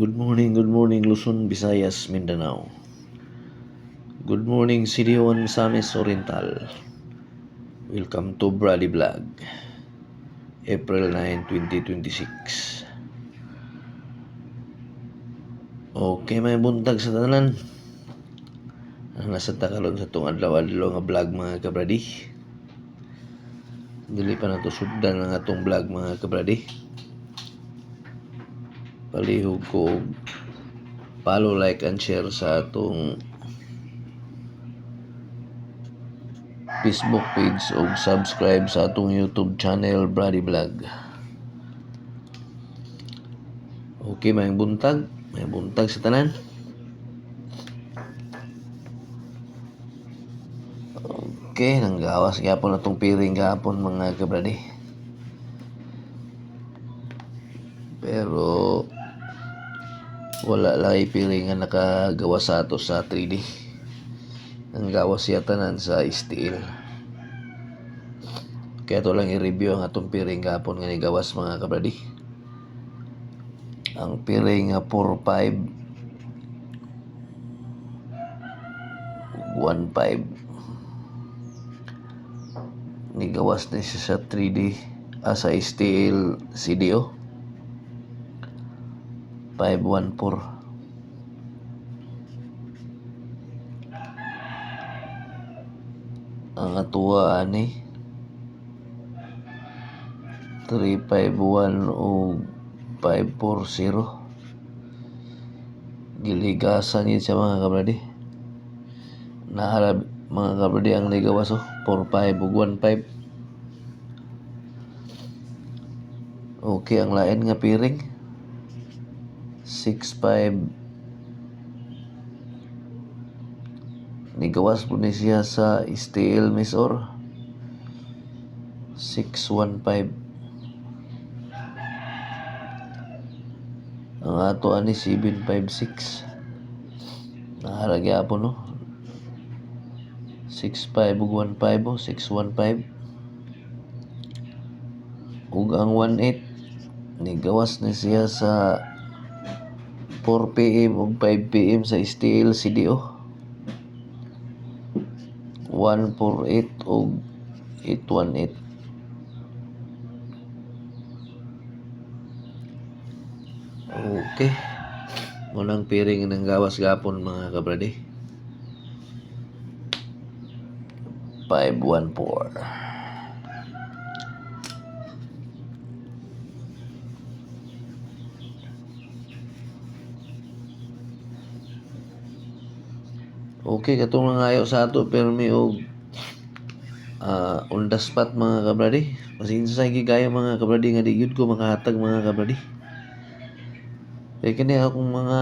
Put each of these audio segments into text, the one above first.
Good morning Luzon, Visayas, Mindanao. Good morning Sidion, Samis Oriental. Welcome to Brady Vlog. April 9, 2026. Okay, may buntag sa tanan. Ang nasa takalon sa itong adlaw-adlaw nga vlog mga kabradi. Dili pa na to sugdan ang atong vlog mga kabradi. Palihog ko follow, like, and share sa atong Facebook page o subscribe sa atong YouTube channel Brady Vlog. Okay, may buntag sa tanan. Okay, nanggawas gyapon atong piring gahapon mga kabradi. Pero wala lang piring nga nakagawa sa ato sa 3D. Nanggawas siya tanan sa steel. Kaya to lang i-review ang atong piring gahapon nga nigawas mga kabradi. Ang piring nga 4.5 nigawas na siya sa 3D sa steel CDO 514. Ang atuwa ani 351 o 540. Giligasan yun siya mga kabradi. Naharap mga kabradi ang nigawas 45 ug 15. Okay, ang lain nga piring 65 nigawas po ni siya sa steel misor 615. Ang ato ani 756. Naharagya po 65 ug 15 615. Ug ang 18 nigawas na siya sa 4 PM ug 5 PM sa steel CDO 148 ug 818. Okay, munang piring ng gawas gapon mga kabradi 514. Okay, katong nangayo sa ato permi og on the spot mga kabradi. Pasensya sa gigaya mga kabradi nga di gyud ko makahatag mga kabradi. Kaya kini akong mga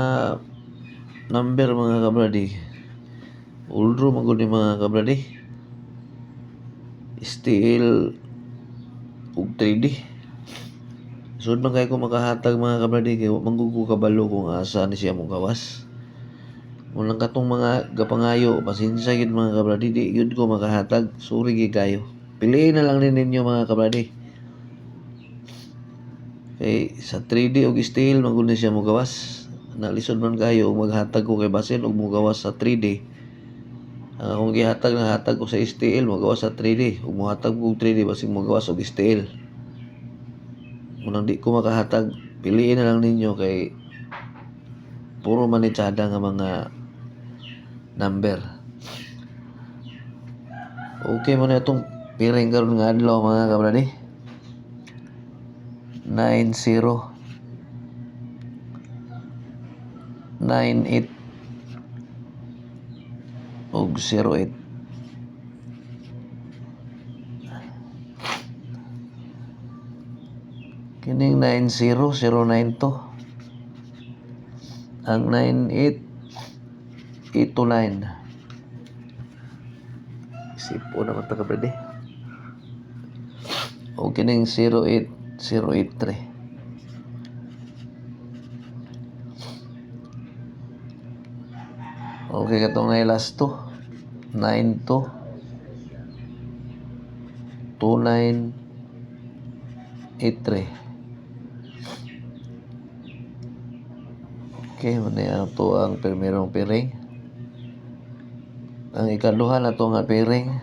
number mga kabradi. Uldro man gud ni mga kabradi. Steel ug 3D. Sud man kay ko makahatag mga kabradi kay manggugo kabalo kung asa ni siya mo gawas. Unang katong mga gapangayo, pasensya yun mga kabradi, di yun ko makahatag. Sorry kayo. Piliin na lang din ninyo mga kabradi. Okay, sa 3D o steel, magunin siya mo gawas. Nalisod man kayo, maghatag ko kay basin o mo gawas sa 3D. Kung gihatag na hatag ko sa steel, magawas sa 3D. O mo hatag ko 3D, basin mo gawas o steel. Unang di ko makahatag, piliin na lang ninyo kay puro manitsada nga mga number. Okay mo na itong piring karon nga adlaw mga kabradi 90 98 og 08. Kining 90 to. Ang 98 829. Sipo naman ito kabradi. O kining 08083. Okay, katong ngay last to 92 2983. Okay, muna ito ang primerong piring. Ang ikaduha na to nga piring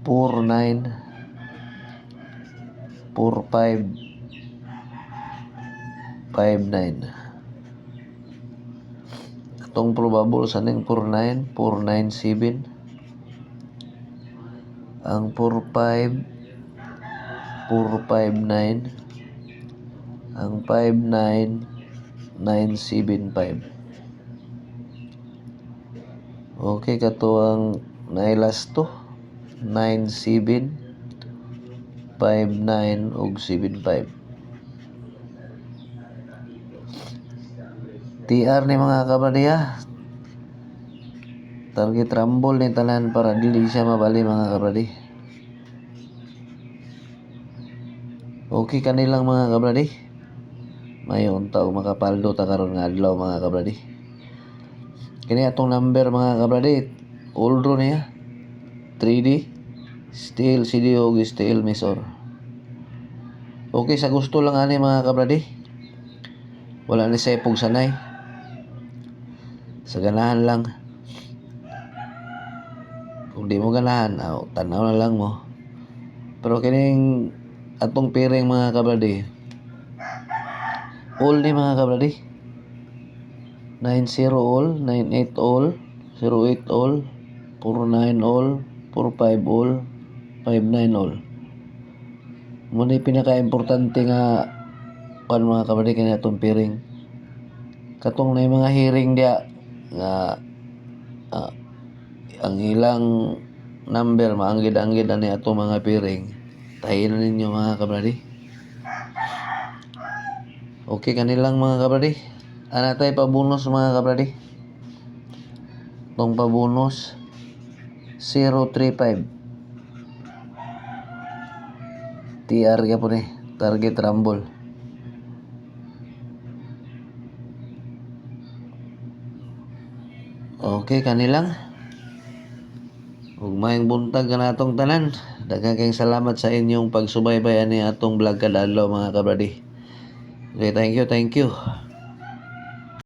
49 4559. Itong probable sa ning 49 497. Ang 45 459. Ang 59 975. Okay, kato ang nailas to 97 59 ug 75. TR ni mga kabradiya. Target rumble ni tanan para dili siya mabali mga kabradi. Okay kanilang mga kabradi. Mayon taog makapaldo ta karon nga adlaw mga kabradi. Kini atong number mga kabradi. All draw niya. 3D steel CD ug steel misor. Okay, sa gusto lang ani mga kabradi. Wala ni sepog sanay. Sa ganahan lang. Kung di mo ganahan, tanaw na lang mo. Pero kining atong piring mga kabradi, all ni mga kabradi. 90 all, 98 all, 08 all, 49 all, 45 all, 59 all. Muna pinaka-importante nga kan mga kabradi kini atong piring. Katong na mga hearing dia nga ang ilang number maanggid-anggid ani atong mga piring. Tahin na ninyo mga kabradi. Okay kanilang mga kabradi. Ana tay pabonus mga kabradi. Tong pabonus 035. TR ka po ni target rumble. Okay kanilang. Ug maayong buntag kanatong tanan. Daghang kayong salamat sa inyong pagsubaybay ani atong vlog kada adlaw mga kabradi. Okay, thank you.